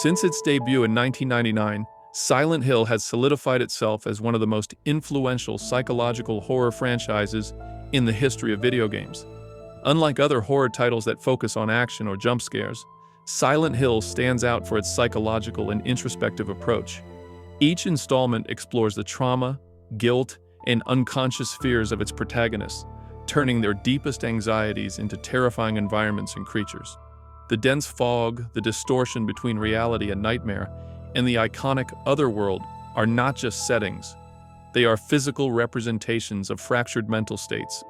Since its debut in 1999, Silent Hill has solidified itself as one of the most influential psychological horror franchises in the history of video games. Unlike other horror titles that focus on action or jump scares, Silent Hill stands out for its psychological and introspective approach. Each installment explores the trauma, guilt, and unconscious fears of its protagonists, turning their deepest anxieties into terrifying environments and creatures. The dense fog, the distortion between reality and nightmare, and the iconic Otherworld are not just settings. They are physical representations of fractured mental states.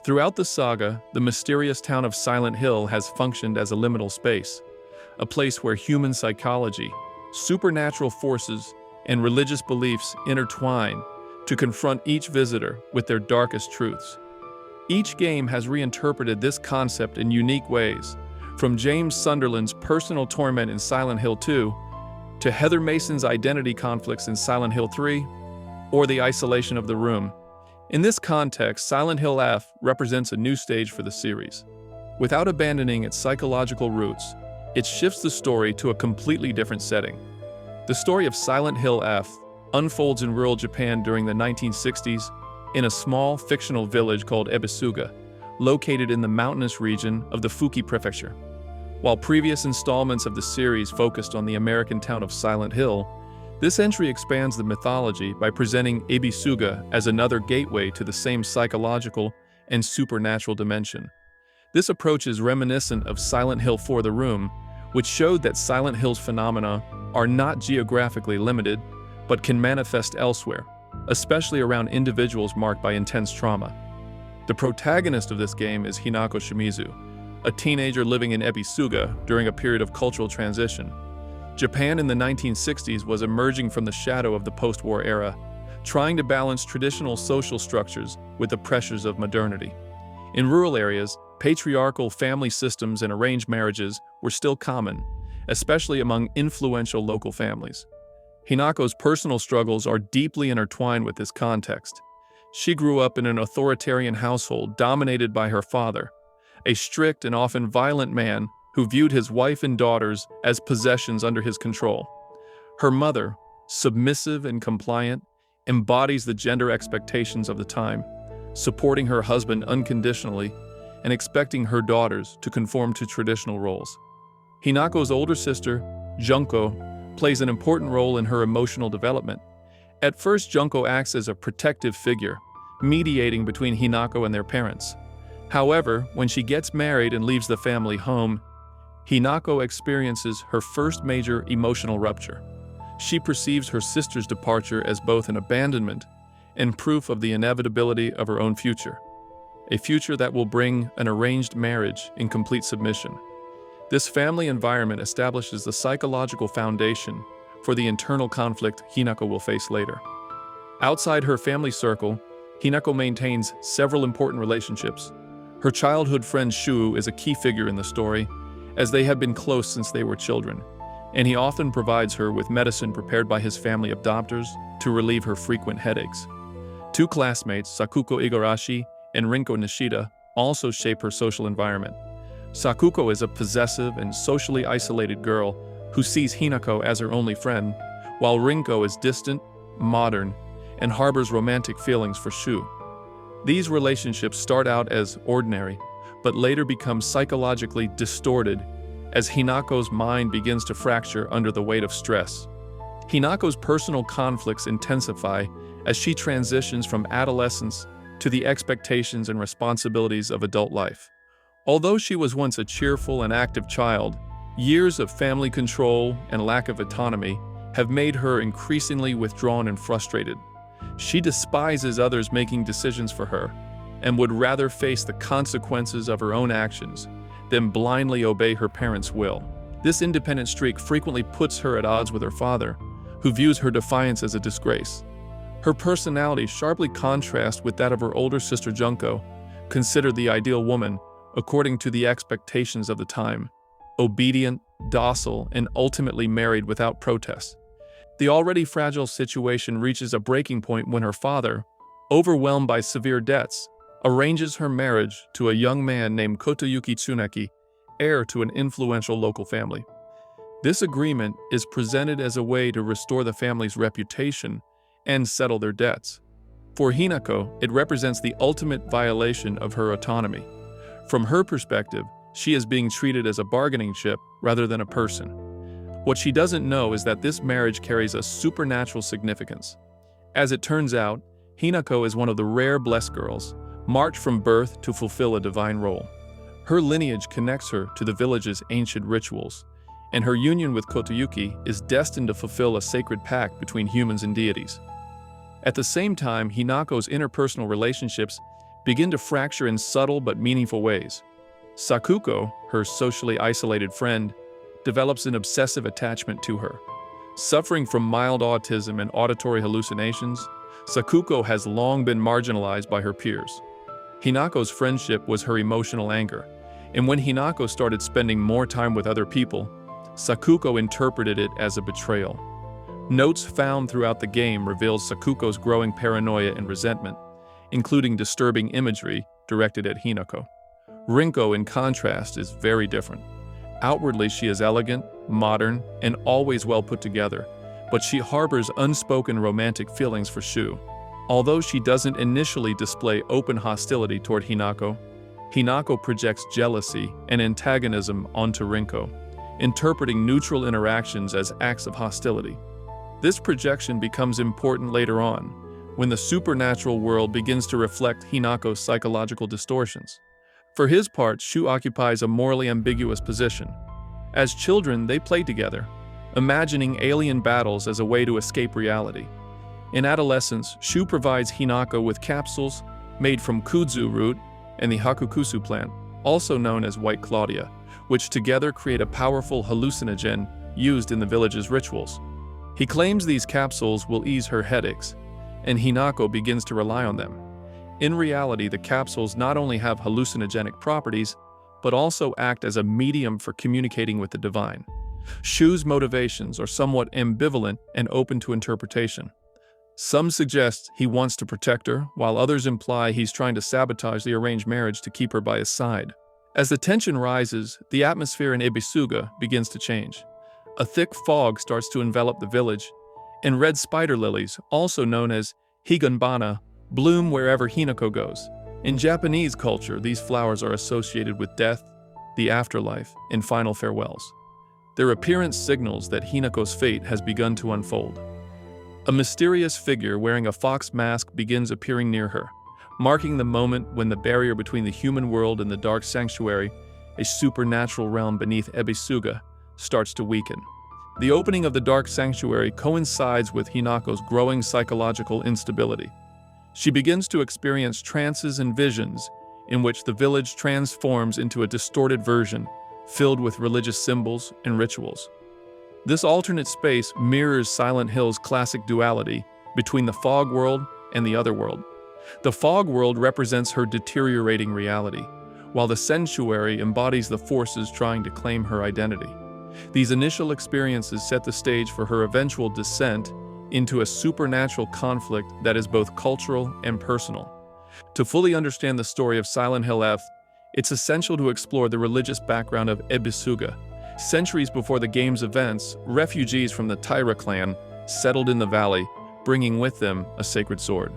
Throughout the saga, the mysterious town of Silent Hill has functioned as a liminal space, a place where human psychology, supernatural forces, and religious beliefs intertwine to confront each visitor with their darkest truths. Each game has reinterpreted this concept in unique ways, from James Sunderland's personal torment in Silent Hill 2 to Heather Mason's identity conflicts in Silent Hill 3, or the isolation of the room. In this context, Silent Hill F represents a new stage for the series. Without abandoning its psychological roots, it shifts the story to a completely different setting. The story of Silent Hill F unfolds in rural Japan during the 1960s in a small fictional village called Ebisuga, located in the mountainous region of the Fuki Prefecture. While previous installments of the series focused on the American town of Silent Hill, this entry expands the mythology by presenting Ebisuga as another gateway to the same psychological and supernatural dimension. This approach is reminiscent of Silent Hill For the Room, which showed that Silent Hill's phenomena are not geographically limited, but can manifest elsewhere, especially around individuals marked by intense trauma. The protagonist of this game is Hinako Shimizu, a teenager living in Ebisuga during a period of cultural transition. Japan in the 1960s was emerging from the shadow of the post-war era, trying to balance traditional social structures with the pressures of modernity. In rural areas, patriarchal family systems and arranged marriages were still common, especially among influential local families. Hinako's personal struggles are deeply intertwined with this context. She grew up in an authoritarian household dominated by her father, a strict and often violent man who viewed his wife and daughters as possessions under his control. Her mother, submissive and compliant, embodies the gender expectations of the time, supporting her husband unconditionally and expecting her daughters to conform to traditional roles. Hinako's older sister, Junko, plays an important role in her emotional development. At first, Junko acts as a protective figure, mediating between Hinako and their parents. However, when she gets married and leaves the family home, Hinako experiences her first major emotional rupture. She perceives her sister's departure as both an abandonment and proof of the inevitability of her own future, a future that will bring an arranged marriage in complete submission. This family environment establishes the psychological foundation for the internal conflict Hinako will face later. Outside her family circle, Hinako maintains several important relationships. Her childhood friend Shu is a key figure in the story, as they have been close since they were children, and he often provides her with medicine prepared by his family of doctors to relieve her frequent headaches. Two classmates, Sakuko Igarashi and Rinko Nishida, also shape her social environment. Sakuko is a possessive and socially isolated girl who sees Hinako as her only friend, while Rinko is distant, modern, and harbors romantic feelings for Shu. These relationships start out as ordinary, but later become psychologically distorted as Hinako's mind begins to fracture under the weight of stress. Hinako's personal conflicts intensify as she transitions from adolescence to the expectations and responsibilities of adult life. Although she was once a cheerful and active child, years of family control and lack of autonomy have made her increasingly withdrawn and frustrated. She despises others making decisions for her and would rather face the consequences of her own actions than blindly obey her parents' will. This independent streak frequently puts her at odds with her father, who views her defiance as a disgrace. Her personality sharply contrasts with that of her older sister Junko, considered the ideal woman according to the expectations of the time, obedient, docile, and ultimately married without protest. The already fragile situation reaches a breaking point when her father, overwhelmed by severe debts, arranges her marriage to a young man named Kotoyuki Tsuneki, heir to an influential local family. This agreement is presented as a way to restore the family's reputation and settle their debts. For Hinako, it represents the ultimate violation of her autonomy. From her perspective, she is being treated as a bargaining chip rather than a person. What she doesn't know is that this marriage carries a supernatural significance. As it turns out, Hinako is one of the rare blessed girls, marked from birth to fulfill a divine role. Her lineage connects her to the village's ancient rituals, and her union with Kotayuki is destined to fulfill a sacred pact between humans and deities. At the same time, Hinako's interpersonal relationships begin to fracture in subtle but meaningful ways. Sakuko, her socially isolated friend, develops an obsessive attachment to her. Suffering from mild autism and auditory hallucinations, Sakuko has long been marginalized by her peers. Hinako's friendship was her emotional anchor, and when Hinako started spending more time with other people, Sakuko interpreted it as a betrayal. Notes found throughout the game reveal Sakuko's growing paranoia and resentment, including disturbing imagery directed at Hinako. Rinko, in contrast, is very different. Outwardly, she is elegant, modern, and always well put together, but she harbors unspoken romantic feelings for Shu. Although she doesn't initially display open hostility toward Hinako, Hinako projects jealousy and antagonism onto Rinko, interpreting neutral interactions as acts of hostility. This projection becomes important later on, when the supernatural world begins to reflect Hinako's psychological distortions. For his part, Shu occupies a morally ambiguous position. As children, they play together, imagining alien battles as a way to escape reality. In adolescence, Shu provides Hinako with capsules made from kudzu root and the hakukusu plant, also known as White Claudia, which together create a powerful hallucinogen used in the village's rituals. He claims these capsules will ease her headaches, and Hinako begins to rely on them. In reality, the capsules not only have hallucinogenic properties, but also act as a medium for communicating with the divine. Shu's motivations are somewhat ambivalent and open to interpretation. Some suggest he wants to protect her, while others imply he's trying to sabotage the arranged marriage to keep her by his side. As the tension rises, the atmosphere in Ebisuga begins to change. A thick fog starts to envelop the village, and red spider lilies, also known as higanbana, bloom wherever Hinako goes. In Japanese culture, these flowers are associated with death, the afterlife, and final farewells. Their appearance signals that Hinako's fate has begun to unfold. A mysterious figure wearing a fox mask begins appearing near her, marking the moment when the barrier between the human world and the dark sanctuary, a supernatural realm beneath Ebisuga, starts to weaken. The opening of the dark sanctuary coincides with Hinako's growing psychological instability. She begins to experience trances and visions in which the village transforms into a distorted version filled with religious symbols and rituals. This alternate space mirrors Silent Hill's classic duality between the fog world and the other world. The fog world represents her deteriorating reality, while the sanctuary embodies the forces trying to claim her identity. These initial experiences set the stage for her eventual descent into a supernatural conflict that is both cultural and personal. To fully understand the story of Silent Hill F, it's essential to explore the religious background of Ebisuga. Centuries before the game's events, refugees from the Taira clan settled in the valley, bringing with them a sacred sword.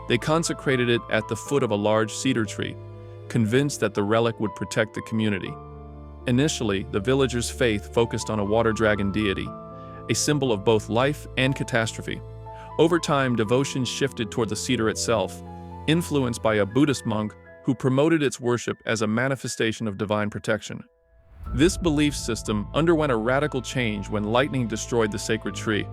They consecrated it at the foot of a large cedar tree, convinced that the relic would protect the community. Initially, the villagers' faith focused on a water dragon deity, a symbol of both life and catastrophe. Over time, devotion shifted toward the cedar itself, influenced by a Buddhist monk who promoted its worship as a manifestation of divine protection. This belief system underwent a radical change when lightning destroyed the sacred tree.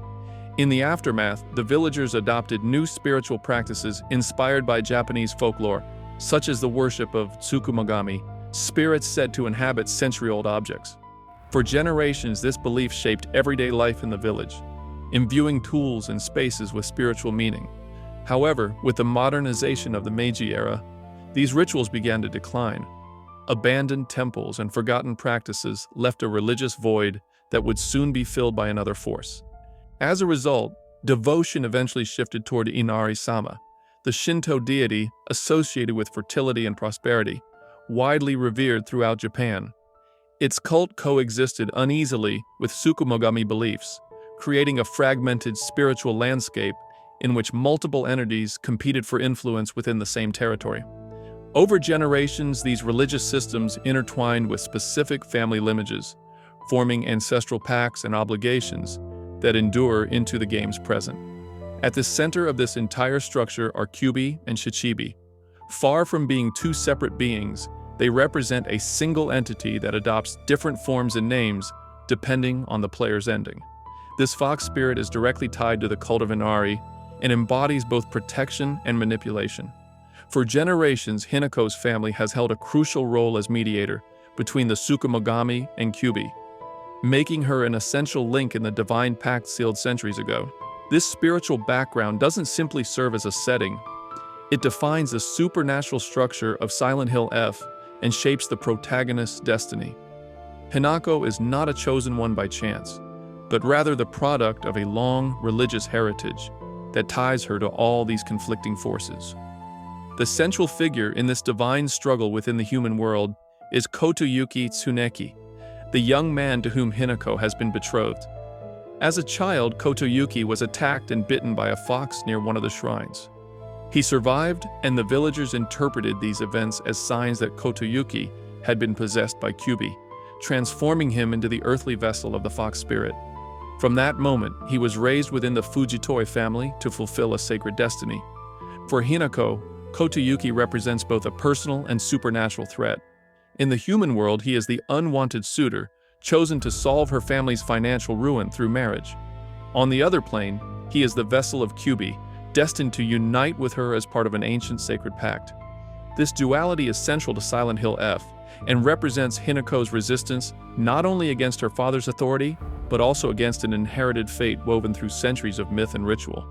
In the aftermath, the villagers adopted new spiritual practices inspired by Japanese folklore, such as the worship of Tsukumogami, spirits said to inhabit century-old objects. For generations, this belief shaped everyday life in the village, imbuing tools and spaces with spiritual meaning. However, with the modernization of the Meiji era, these rituals began to decline. Abandoned temples and forgotten practices left a religious void that would soon be filled by another force. As a result, devotion eventually shifted toward Inari-sama, the Shinto deity associated with fertility and prosperity, widely revered throughout Japan. Its cult coexisted uneasily with Tsukumogami beliefs, creating a fragmented spiritual landscape in which multiple entities competed for influence within the same territory. Over generations, these religious systems intertwined with specific family lineages, forming ancestral pacts and obligations that endure into the game's present. At the center of this entire structure are Kyūbi and Shichibi. Far from being two separate beings, they represent a single entity that adopts different forms and names depending on the player's ending. This fox spirit is directly tied to the cult of Inari and embodies both protection and manipulation. For generations, Hinako's family has held a crucial role as mediator between the Tsukumogami and Kyūbi, making her an essential link in the divine pact sealed centuries ago. This spiritual background doesn't simply serve as a setting, it defines the supernatural structure of Silent Hill F and shapes the protagonist's destiny. Hinako is not a chosen one by chance, but rather the product of a long religious heritage that ties her to all these conflicting forces. The central figure in this divine struggle within the human world is Kotoyuki Tsuneki, the young man to whom Hinako has been betrothed. As a child, Kotoyuki was attacked and bitten by a fox near one of the shrines. He survived, and the villagers interpreted these events as signs that Kotoyuki had been possessed by Kyūbi, transforming him into the earthly vessel of the fox spirit. From that moment, he was raised within the Fujitoi family to fulfill a sacred destiny. For Hinako, Kotoyuki represents both a personal and supernatural threat. In the human world, he is the unwanted suitor, chosen to solve her family's financial ruin through marriage. On the other plane, he is the vessel of Kyūbi, destined to unite with her as part of an ancient sacred pact. This duality is central to Silent Hill F and represents Hinako's resistance not only against her father's authority, but also against an inherited fate woven through centuries of myth and ritual.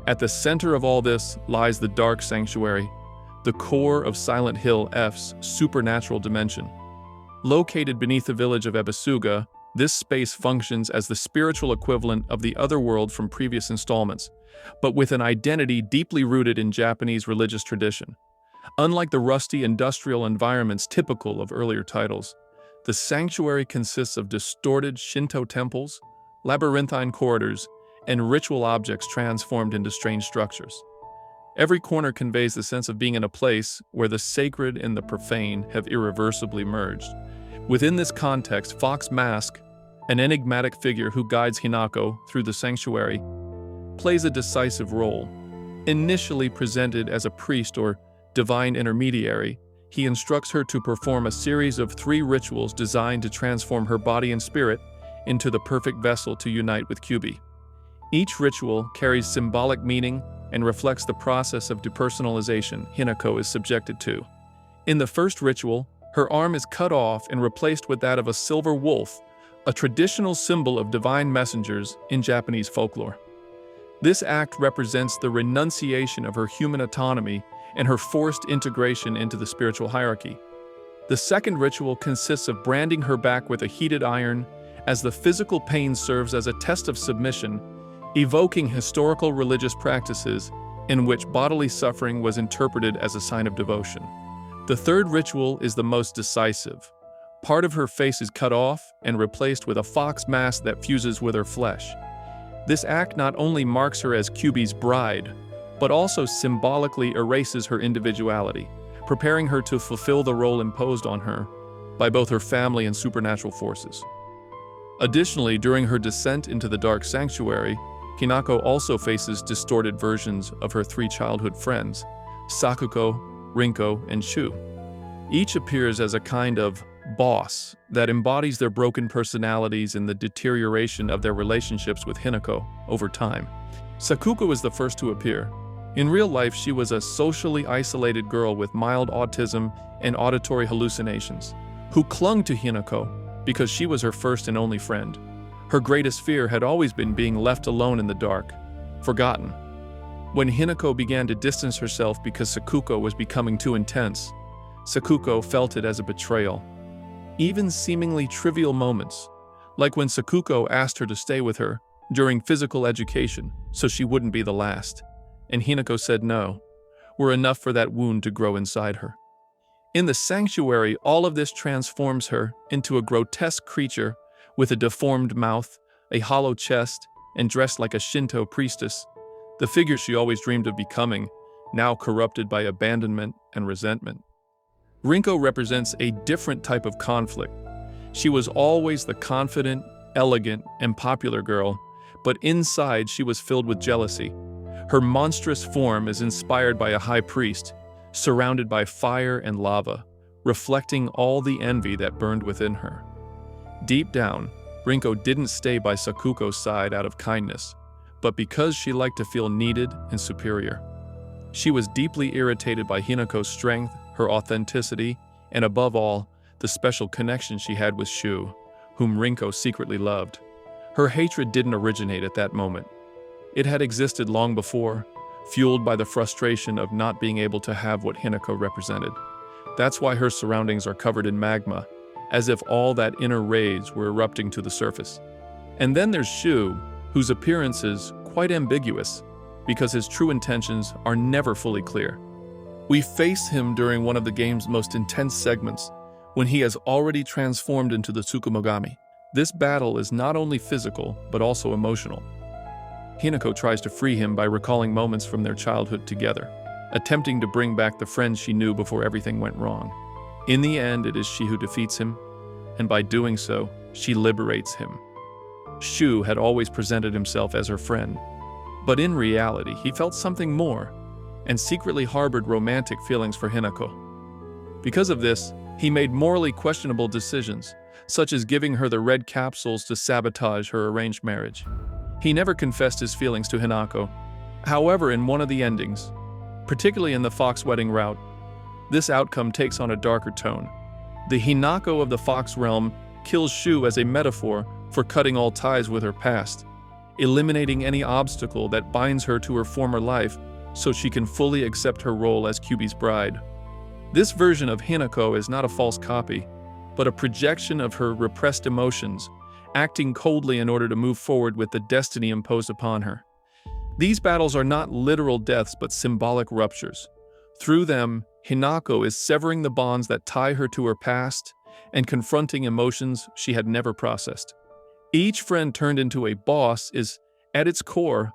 At the center of all this lies the Dark Sanctuary, the core of Silent Hill F's supernatural dimension. Located beneath the village of Ebisuga, this space functions as the spiritual equivalent of the otherworld from previous installments, but with an identity deeply rooted in Japanese religious tradition. Unlike the rusty industrial environments typical of earlier titles, the sanctuary consists of distorted Shinto temples, labyrinthine corridors, and ritual objects transformed into strange structures. Every corner conveys the sense of being in a place where the sacred and the profane have irreversibly merged. Within this context, Fox Mask, an enigmatic figure who guides Hinako through the sanctuary, plays a decisive role. Initially presented as a priest or divine intermediary, he instructs her to perform a series of 3 rituals designed to transform her body and spirit into the perfect vessel to unite with Kyūbi. Each ritual carries symbolic meaning and reflects the process of depersonalization Hinako is subjected to. In the first ritual, her arm is cut off and replaced with that of a silver wolf, a traditional symbol of divine messengers in Japanese folklore. This act represents the renunciation of her human autonomy and her forced integration into the spiritual hierarchy. The second ritual consists of branding her back with a heated iron, as the physical pain serves as a test of submission, evoking historical religious practices in which bodily suffering was interpreted as a sign of devotion. The third ritual is the most decisive. Part of her face is cut off and replaced with a fox mask that fuses with her flesh. This act not only marks her as Kyūbi's bride, but also symbolically erases her individuality, preparing her to fulfill the role imposed on her by both her family and supernatural forces. Additionally, during her descent into the Dark Sanctuary, Hinako also faces distorted versions of her 3 childhood friends, Sakuko, Rinko, and Shu. Each appears as a kind of boss that embodies their broken personalities and the deterioration of their relationships with Hinako over time. Sakuko is the first to appear. In real life, she was a socially isolated girl with mild autism and auditory hallucinations, who clung to Hinako because she was her first and only friend. Her greatest fear had always been being left alone in the dark, forgotten. When Hinako began to distance herself because Sakuko was becoming too intense, Sakuko felt it as a betrayal. Even seemingly trivial moments, like when Sakuko asked her to stay with her during physical education so she wouldn't be the last, and Hinako said no, were enough for that wound to grow inside her. In the sanctuary, all of this transforms her into a grotesque creature with a deformed mouth, a hollow chest, and dressed like a Shinto priestess, the figure she always dreamed of becoming, now corrupted by abandonment and resentment. Rinko represents a different type of conflict. She was always the confident, elegant, and popular girl, but inside she was filled with jealousy. Her monstrous form is inspired by a high priest, surrounded by fire and lava, reflecting all the envy that burned within her. Deep down, Rinko didn't stay by Sakuko's side out of kindness, but because she liked to feel needed and superior. She was deeply irritated by Hinako's strength, her authenticity, and above all, the special connection she had with Shu, whom Rinko secretly loved. Her hatred didn't originate at that moment. It had existed long before, fueled by the frustration of not being able to have what Hinako represented. That's why her surroundings are covered in magma, as if all that inner rage were erupting to the surface. And then there's Shu, whose appearance is quite ambiguous, because his true intentions are never fully clear. We face him during one of the game's most intense segments, when he has already transformed into the Tsukumogami. This battle is not only physical, but also emotional. Hinako tries to free him by recalling moments from their childhood together, attempting to bring back the friends she knew before everything went wrong. In the end, it is she who defeats him, and by doing so, she liberates him. Shu had always presented himself as her friend, but in reality, he felt something more, and secretly harbored romantic feelings for Hinako. Because of this, he made morally questionable decisions, such as giving her the red capsules to sabotage her arranged marriage. He never confessed his feelings to Hinako. However, in one of the endings, particularly in the Fox wedding route, this outcome takes on a darker tone. The Hinako of the Fox realm kills Shu as a metaphor for cutting all ties with her past, eliminating any obstacle that binds her to her former life so she can fully accept her role as Kyūbi's bride. This version of Hinako is not a false copy, but a projection of her repressed emotions, acting coldly in order to move forward with the destiny imposed upon her. These battles are not literal deaths but symbolic ruptures. Through them, Hinako is severing the bonds that tie her to her past and confronting emotions she had never processed. Each friend turned into a boss is, at its core,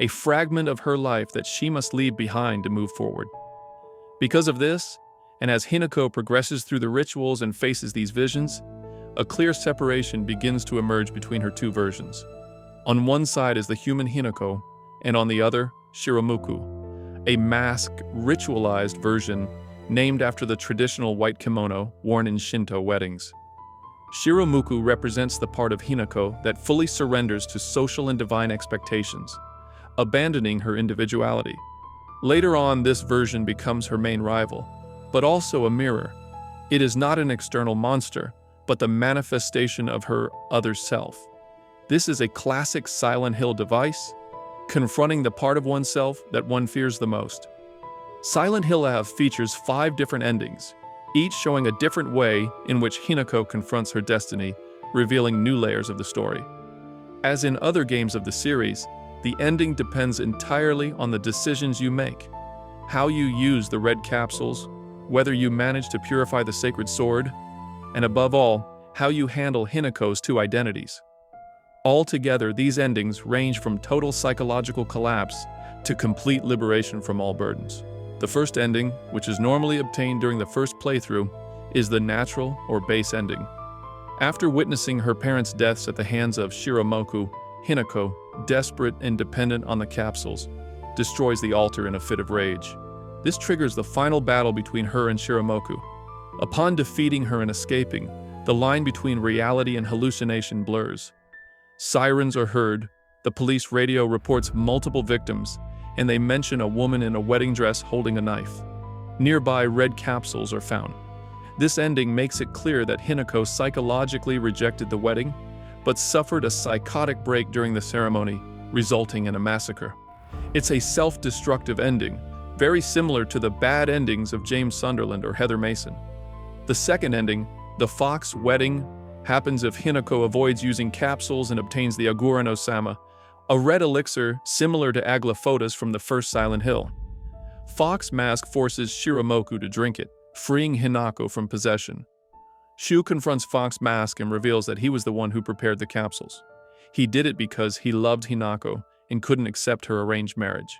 a fragment of her life that she must leave behind to move forward. Because of this, and as Hinako progresses through the rituals and faces these visions, a clear separation begins to emerge between her two versions. On one side is the human Hinako, and on the other, Shiramuku, a masked, ritualized version named after the traditional white kimono worn in Shinto weddings. Shiramuku represents the part of Hinako that fully surrenders to social and divine expectations, abandoning her individuality. Later on, this version becomes her main rival, but also a mirror. It is not an external monster, but the manifestation of her other self. This is a classic Silent Hill device, confronting the part of oneself that one fears the most. Silent Hill features 5 different endings, each showing a different way in which Hinako confronts her destiny, revealing new layers of the story. As in other games of the series, the ending depends entirely on the decisions you make, how you use the red capsules, whether you manage to purify the sacred sword, and above all, how you handle Hinako's 2 identities. Altogether, these endings range from total psychological collapse to complete liberation from all burdens. The first ending, which is normally obtained during the first playthrough, is the natural or base ending. After witnessing her parents' deaths at the hands of Shiramuku, Hinako, desperate and dependent on the capsules, destroys the altar in a fit of rage. This triggers the final battle between her and Shiramuku. Upon defeating her and escaping, the line between reality and hallucination blurs. Sirens are heard, the police radio reports multiple victims, and they mention a woman in a wedding dress holding a knife. Nearby, red capsules are found. This ending makes it clear that Hinako psychologically rejected the wedding, but suffered a psychotic break during the ceremony, resulting in a massacre. It's a self-destructive ending, very similar to the bad endings of James Sunderland or Heather Mason. The second ending, the Fox wedding, happens if Hinako avoids using capsules and obtains the Agura no Sama, a red elixir similar to Aglaphotus from the first Silent Hill. Fox Mask forces Shiramuku to drink it, freeing Hinako from possession. Shu confronts Fox Mask and reveals that he was the one who prepared the capsules. He did it because he loved Hinako and couldn't accept her arranged marriage.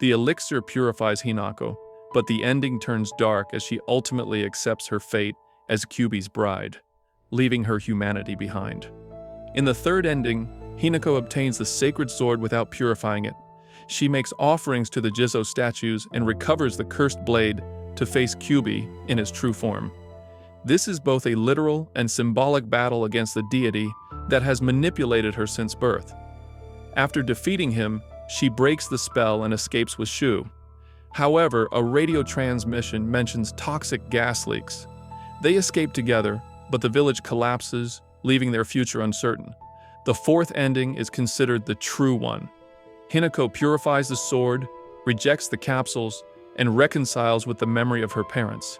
The elixir purifies Hinako, but the ending turns dark as she ultimately accepts her fate as Kyūbi's bride, leaving her humanity behind. In the third ending, Hinako obtains the sacred sword without purifying it. She makes offerings to the Jizo statues and recovers the cursed blade to face Kyūbi in his true form. This is both a literal and symbolic battle against the deity that has manipulated her since birth. After defeating him, she breaks the spell and escapes with Shu. However, a radio transmission mentions toxic gas leaks. They escape together, but the village collapses, leaving their future uncertain. The fourth ending is considered the true one. Hinako purifies the sword, rejects the capsules, and reconciles with the memory of her parents.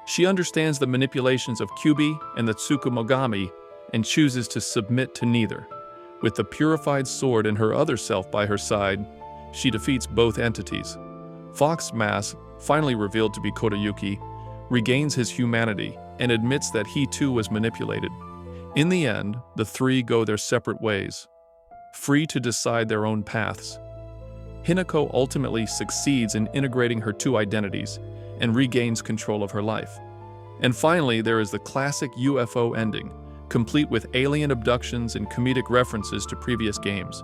She understands the manipulations of Kyūbi and the Tsukumogami and chooses to submit to neither. With the purified sword and her other self by her side, she defeats both entities. Fox Mask, finally revealed to be Kodayuki, regains his humanity and admits that he too was manipulated. In the end, the three go their separate ways, free to decide their own paths. Hinako ultimately succeeds in integrating her two identities and regains control of her life. And finally, there is the classic UFO ending, complete with alien abductions and comedic references to previous games.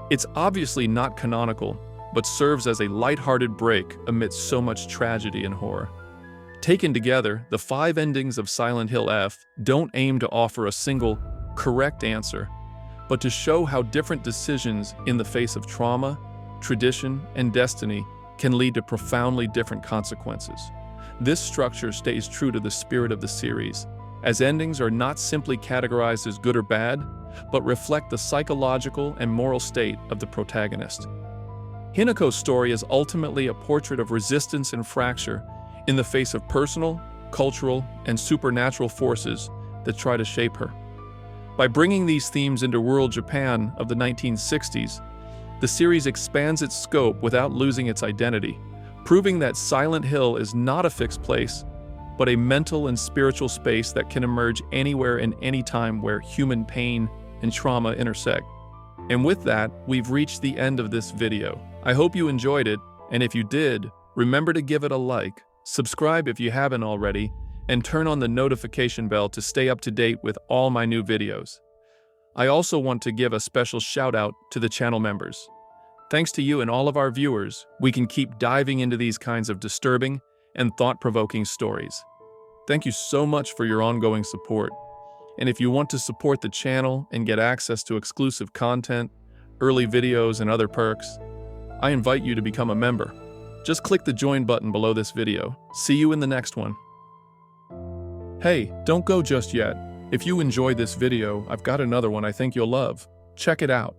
It's obviously not canonical, but serves as a lighthearted break amidst so much tragedy and horror. Taken together, the 5 endings of Silent Hill F don't aim to offer a single, correct answer, but to show how different decisions in the face of trauma, tradition, and destiny can lead to profoundly different consequences. This structure stays true to the spirit of the series, as endings are not simply categorized as good or bad, but reflect the psychological and moral state of the protagonist. Hinako's story is ultimately a portrait of resistance and fracture in the face of personal, cultural, and supernatural forces that try to shape her. By bringing these themes into rural Japan of the 1960s, the series expands its scope without losing its identity, proving that Silent Hill is not a fixed place, but a mental and spiritual space that can emerge anywhere and any time where human pain and trauma intersect. And with that, we've reached the end of this video. I hope you enjoyed it, and if you did, remember to give it a like, subscribe if you haven't already, and turn on the notification bell to stay up to date with all my new videos. I also want to give a special shout out to the channel members. Thanks to you and all of our viewers, we can keep diving into these kinds of disturbing and thought-provoking stories. Thank you so much for your ongoing support. And if you want to support the channel and get access to exclusive content, early videos, and other perks, I invite you to become a member. Just click the join button below this video. See you in the next one. Hey, don't go just yet. If you enjoyed this video, I've got another one I think you'll love. Check it out.